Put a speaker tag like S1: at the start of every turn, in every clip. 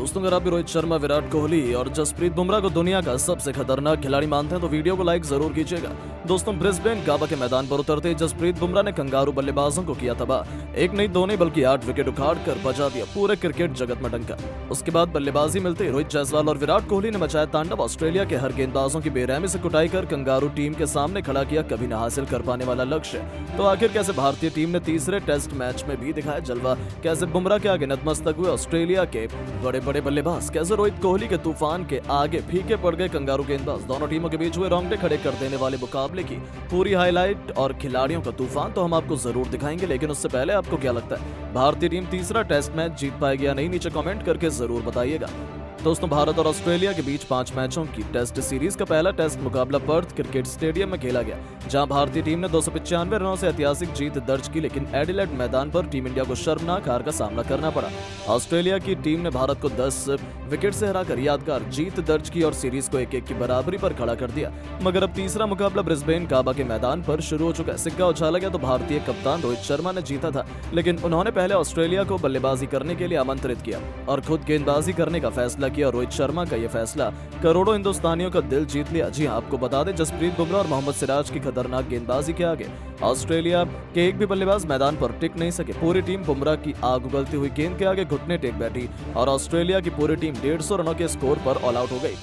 S1: दोस्तों, अगर आप भी रोहित शर्मा, विराट कोहली और जसप्रीत बुमराह को दुनिया का सबसे खतरनाक खिलाड़ी मानते हैं तो वीडियो को लाइक जरूर कीजिएगा। दोस्तों, ब्रिस्बेन गाबा के मैदान पर उतरते ही जसप्रीत बुमराह ने कंगारू बल्लेबाजों को किया तबाह। एक नहीं दो नहीं बल्कि 8 विकेट उखाड़कर बजा दिया पूरे क्रिकेट जगत में डंका। उसके बाद बल्लेबाजी मिलते ही रोहित जायसवाल और विराट कोहली ने मचाया तांडव। ऑस्ट्रेलिया के हर गेंदबाजों की बेरहमी से कुटाई कर कंगारू टीम के सामने खड़ा किया कभी न हासिल कर पाने वाला लक्ष्य। तो आखिर कैसे भारतीय टीम ने तीसरे टेस्ट मैच में भी दिखाया जलवा, कैसे बुमराह के आगे नतमस्तक हुए ऑस्ट्रेलिया के बड़े बड़े बल्लेबाज, कैसे रोहित कोहली के तूफान के आगे फीके पड़ गए कंगारू गेंदबाज। दोनों टीमों के बीच हुए रोंगटे खड़े कर देने वाले मुकाबले की पूरी हाईलाइट और खिलाड़ियों का तूफान तो हम आपको जरूर दिखाएंगे, लेकिन उससे पहले आपको क्या लगता है भारतीय टीम तीसरा टेस्ट मैच जीत पाएगी या नहीं, नीचे कमेंट करके जरूर बताइएगा। दोस्तों, भारत और ऑस्ट्रेलिया के बीच 5 मैचों की टेस्ट सीरीज का पहला टेस्ट मुकाबला पर्थ क्रिकेट स्टेडियम में खेला गया, जहां भारतीय टीम ने 295 रनों से ऐतिहासिक जीत दर्ज की, लेकिन एडिलेड मैदान पर टीम इंडिया को शर्मनाक हार का सामना करना पड़ा। ऑस्ट्रेलिया की टीम ने भारत को 10 विकेट से हराकर यादगार जीत दर्ज की और सीरीज को 1-1 की बराबरी पर खड़ा कर दिया। मगर अब तीसरा मुकाबला ब्रिस्बेन गाबा के मैदान पर शुरू हो चुका है। सिक्का उछाला गया तो भारतीय कप्तान रोहित शर्मा ने जीता था, लेकिन उन्होंने पहले ऑस्ट्रेलिया को बल्लेबाजी करने के लिए आमंत्रित किया और खुद गेंदबाजी करने का फैसला किया। रोहित शर्मा का यह फैसला करोड़ों हिंदुस्तानियों का दिल जीत लिया। जी हां, आपको बता दें जसप्रीत बुमराह और मोहम्मद सिराज की खतरनाक गेंदबाजी के आगे ऑस्ट्रेलिया के एक भी बल्लेबाज मैदान पर टिक नहीं सके। पूरी टीम बुमराह की आग उगलती हुई गेंद के आगे घुटने टेक बैठी और ऑस्ट्रेलिया की पूरी टीम 150 रनों के स्कोर पर ऑल आउट हो गई।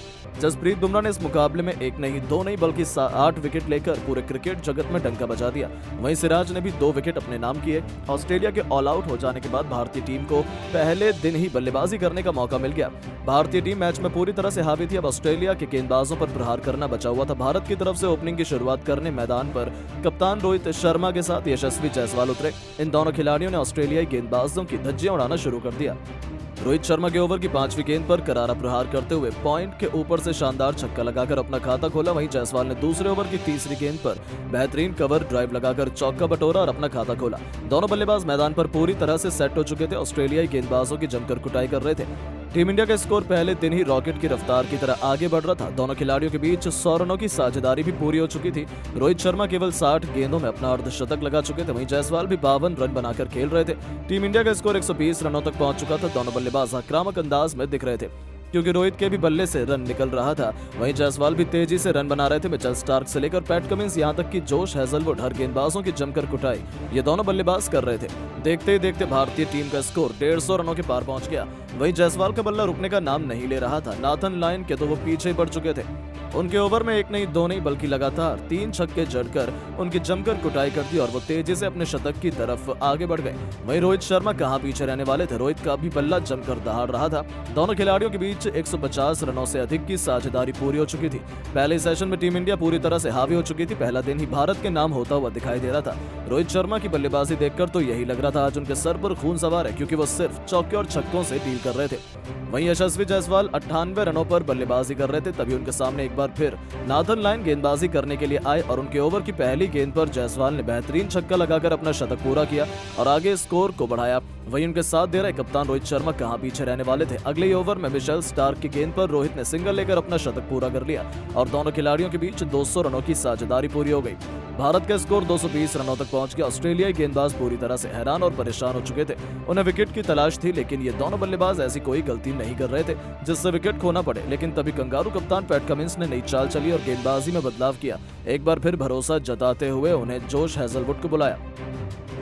S1: जसप्रीत बुमराह ने इस मुकाबले में एक नहीं दो नहीं बल्कि 8 विकेट लेकर पूरे क्रिकेट जगत में डंका बजा दिया। वहीं सिराज ने भी 2 विकेट अपने नाम किए। ऑस्ट्रेलिया के ऑल आउट हो जाने के बाद भारतीय टीम को पहले दिन ही बल्लेबाजी करने का मौका मिल गया। भारतीय टीम मैच में पूरी तरह से हावी थी। अब ऑस्ट्रेलिया के गेंदबाजों पर प्रहार करना बचा हुआ था। भारत की तरफ से ओपनिंग की शुरुआत करने मैदान पर कप्तान रोहित शर्मा के साथ यशस्वी जायसवाल उतरे। इन दोनों खिलाड़ियों ने ऑस्ट्रेलियाई गेंदबाजों की धज्जियां उड़ाना शुरू कर दिया। रोहित शर्मा के ओवर की 5वीं गेंद पर करारा प्रहार करते हुए पॉइंट के ऊपर से शानदार छक्का लगाकर अपना खाता खोला। वहीं जायसवाल ने दूसरे ओवर की 3री गेंद पर बेहतरीन कवर ड्राइव लगाकर चौका बटोरा और अपना खाता खोला। दोनों बल्लेबाज मैदान पर पूरी तरह से सेट हो चुके थे। ऑस्ट्रेलियाई गेंदबाजों की जमकर कुटाई कर रहे थे। टीम इंडिया का स्कोर पहले दिन ही रॉकेट की रफ्तार की तरह आगे बढ़ रहा था। दोनों खिलाड़ियों के बीच 100 रनों की साझेदारी भी पूरी हो चुकी थी। रोहित शर्मा केवल 60 गेंदों में अपना अर्धशतक लगा चुके थे। वहीं जायसवाल भी 52 रन बनाकर खेल रहे थे। टीम इंडिया का स्कोर 120 रनों तक पहुंच चुका था। दोनों बल्लेबाज आक्रामक अंदाज में दिख रहे थे क्योंकि रोहित के भी बल्ले से रन निकल रहा था। वहीं जायसवाल भी तेजी से रन बना रहे थे। मिचेल स्टार्क से लेकर पैट कमिंस यहां तक कि जोश हेजलवुड हर गेंदबाजों की जमकर कुटाई ये दोनों बल्लेबाज कर रहे थे। देखते ही देखते भारतीय टीम का स्कोर 150 रनों के पार पहुंच गया। वहीं जायसवाल का बल्ला रुकने का नाम नहीं ले रहा था। नाथन लायन के तो वो पीछे बढ़ चुके थे। उनके ओवर में एक नहीं दो नहीं बल्कि लगातार 3 छक्के जड़कर उनकी जमकर कुटाई कर दी और वो तेजी से अपने शतक की तरफ आगे बढ़ गए। वहीं रोहित शर्मा कहां पीछे रहने वाले थे। रोहित का भी बल्ला जमकर दहाड़ रहा था। दोनों खिलाड़ियों के बीच 150 रनों से अधिक की साझेदारी पूरी हो चुकी थी। पहले सेशन में टीम इंडिया पूरी तरह से हावी हो चुकी थी। पहला दिन ही भारत के नाम होता हुआ दिखाई दे रहा था। रोहित शर्मा की बल्लेबाजी देखकर तो यही लग रहा था आज उनके सर पर खून सवार है, क्योंकि वो सिर्फ चौके और छक्कों से डील कर रहे थे। वहीं यशस्वी जायसवाल 98 रनों पर बल्लेबाजी कर रहे थे। तभी उनके सामने एक बार फिर नाथन लायन गेंदबाजी करने के लिए आए और उनके ओवर की पहली गेंद पर जायसवाल ने बेहतरीन छक्का लगाकर अपना शतक पूरा किया और आगे स्कोर को बढ़ाया। वहीं उनके साथ दे रहे कप्तान रोहित शर्मा कहां पीछे रहने वाले थे। अगले ही ओवर में मिचेल स्टार्क की गेंद पर रोहित ने सिंगल लेकर अपना शतक पूरा कर लिया और दोनों खिलाड़ियों के बीच 200 रनों की साझेदारी पूरी हो गई। भारत का स्कोर 220 रनों तक पहुंच गया। ऑस्ट्रेलियाई गेंदबाज पूरी तरह से हैरान और परेशान हो चुके थे। उन्हें विकेट की तलाश थी, लेकिन ये दोनों बल्लेबाज ऐसी कोई गलती नहीं कर रहे थे जिससे विकेट खोना पड़े। लेकिन तभी कंगारू कप्तान पैट कमिंस ने नई चाल चली और गेंदबाजी में बदलाव किया। एक बार फिर भरोसा जताते हुए उन्हें जोश हेजलवुड को बुलाया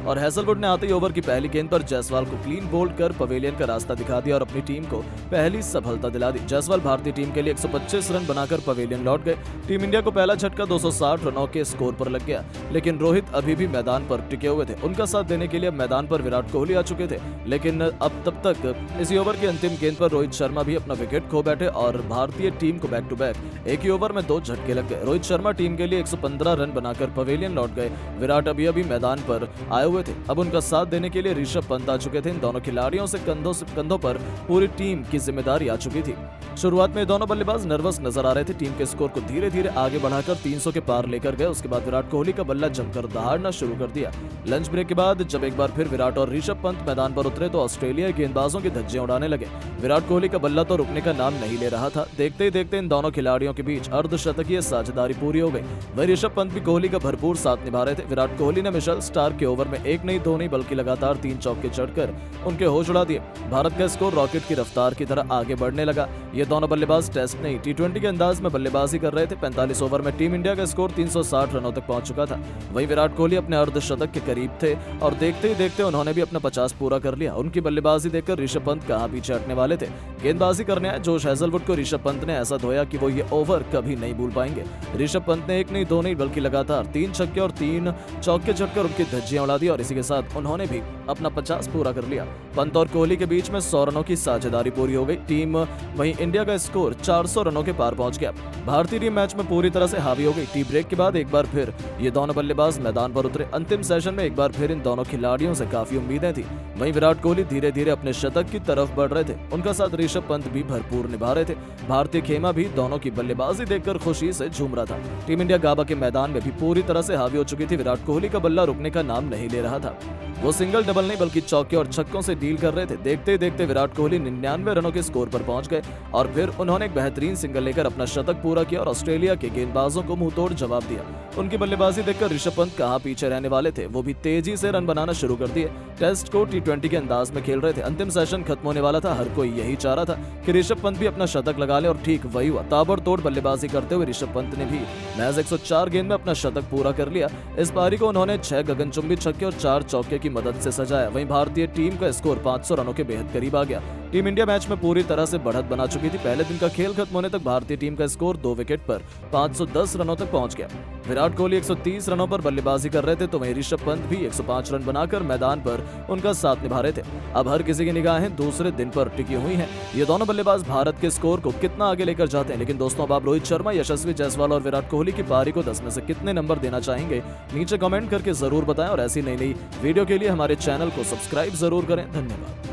S1: और हेजलवुड ने आते ही ओवर की पहली गेंद पर जायसवाल को क्लीन बोल्ड कर पवेलियन का रास्ता दिखा दिया और अपनी टीम को पहली सफलता दिला दी। जायसवाल भारतीय टीम के लिए 125 रन बनाकर पवेलियन लौट गए। टीम इंडिया को पहला झटका 260 रनों के स्कोर पर लग गया, लेकिन रोहित अभी भी मैदान पर टिके हुए थे। उनका साथ देने के लिए मैदान पर विराट कोहली आ चुके थे, लेकिन अब तब तक इसी ओवर की अंतिम गेंद पर रोहित शर्मा भी अपना विकेट खो बैठे और भारतीय टीम को बैक टू बैक एक ही ओवर में 2 झटके लग गए। रोहित शर्मा टीम के लिए 115 रन बनाकर पवेलियन लौट गए। विराट अभी मैदान पर आए हुए थे। अब उनका साथ देने के लिए ऋषभ पंत आ चुके थे। इन दोनों खिलाड़ियों से कंधों पर पूरी टीम की जिम्मेदारी आ चुकी थी। शुरुआत में ये दोनों बल्लेबाज नर्वस नजर आ रहे थे। टीम के स्कोर को धीरे धीरे आगे बढ़ाकर 300 के पार लेकर गए। उसके बाद विराट कोहली का बल्ला जमकर दहाड़ना शुरू कर दिया। लंच ब्रेक के बाद जब एक बार फिर विराट और ऋषभ पंत मैदान पर उतरे तो ऑस्ट्रेलियाई गेंदबाजों की धज्जियां उड़ाने लगे। विराट कोहली का बल्ला तो रुकने का नाम नहीं ले रहा था। देखते ही देखते इन दोनों खिलाड़ियों के बीच अर्धशतकीय साझेदारी पूरी हो गई। वहीं ऋषभ पंत भी कोहली का भरपूर साथ निभा रहे थे। विराट कोहली ने मिशेल स्टार्क के ओवर में एक नहीं दो नहीं बल्कि लगातार 3 चौके चढ़कर उनके होश उड़ा दिए। भारत का स्कोर रॉकेट की रफ्तार की तरह आगे बढ़ने लगा। ये दोनों बल्लेबाज टेस्ट नहीं T20 के अंदाज में बल्लेबाजी कर रहे थे। 45 ओवर में टीम इंडिया का स्कोर 360 रनों तक पहुंच चुका था। वहीं विराट कोहली अपने अर्धशतक के करीब थे और देखते ही देखते उन्होंने भी अपना 50 पूरा कर लिया। उनकी बल्लेबाजी देखकर ऋषभ पंत कहां पीछे हटने वाले थे। गेंदबाजी करने आए जोश हैजलवुड को ऋषभ पंत ने ऐसा धोया कि वो ये ओवर कभी नहीं भूल पाएंगे। ऋषभ पंत ने एक नहीं दो नहीं बल्कि लगातार 3 छक्के और 3 चौके चढ़कर उनकी धज्जियां उड़ा दी और इसी के साथ उन्होंने भी अपना 50 पूरा कर लिया। पंत और कोहली के बीच में 100 रनों की साझेदारी पूरी हो गई। टीम वहीं इंडिया का स्कोर 400 रनों के पार पहुंच गया। भारतीय टीम मैच में पूरी तरह से हावी हो गई। टी ब्रेक के बाद एक बार फिर ये दोनों बल्लेबाज मैदान पर उतरे। अंतिम सेशन में एक बार फिर इन दोनों खिलाड़ियों से काफी उम्मीदें थी। वहीं विराट कोहली धीरे धीरे अपने शतक की तरफ बढ़ रहे थे। उनका साथ ऋषभ पंत भी भरपूर निभा रहे थे। भारतीय खेमा भी दोनों की बल्लेबाजी देखकर खुशी से झूम रहा था। टीम इंडिया गाबा के मैदान में भी पूरी तरह से हावी हो चुकी थी। विराट कोहली का बल्ला रुकने का नाम नहीं ले रहा था। वो सिंगल डबल नहीं बल्कि चौके और छक्कों से डील कर रहे थे। देखते ही देखते विराट कोहली 99 रनों के स्कोर पर पहुंच गए और फिर उन्होंने एक बेहतरीन सिंगल लेकर अपना शतक पूरा किया और ऑस्ट्रेलिया के गेंदबाजों को मुंहतोड़ जवाब दिया। उनकी बल्लेबाजी देखकर ऋषभ पंत कहां पीछे रहने वाले थे। वो भी तेजी से रन बनाना शुरू कर दिए। टेस्ट को T20 के अंदाज में खेल रहे थे। अंतिम सेशन खत्म होने वाला था। हर कोई यही चाह रहा था कि ऋषभ पंत भी अपना शतक लगा ले और ठीक वही हुआ। ताबड़तोड़ बल्लेबाजी करते हुए ऋषभ पंत ने भी महज 104 गेंद में अपना शतक पूरा कर लिया। इस पारी को उन्होंने 6 गगनचुंबी छक्के और 4 चौके की मदद से सजाया। वहीं भारतीय टीम का स्कोर 500 रनों के बेहद करीब आ गया। टीम इंडिया मैच में पूरी तरह से बढ़त बना चुकी थी। पहले दिन का खेल खत्म होने तक भारतीय टीम का स्कोर 2 विकेट पर 510 रनों तक पहुंच गया। विराट कोहली 130 रनों पर बल्लेबाजी कर रहे थे तो वहीं ऋषभ पंत भी 105 रन बनाकर मैदान पर उनका साथ निभा रहे थे। अब हर किसी की निगाहें दूसरे दिन पर टिकी हुई हैं। ये दोनों बल्लेबाज भारत के स्कोर को कितना आगे लेकर जाते हैं। लेकिन दोस्तों, अब आप रोहित शर्मा, यशस्वी जायसवाल और विराट कोहली की पारी को 10 में से कितने नंबर देना चाहेंगे, नीचे कमेंट करके जरूर बताएं और ऐसी नई वीडियो के लिए हमारे चैनल को सब्सक्राइब जरूर करें। धन्यवाद।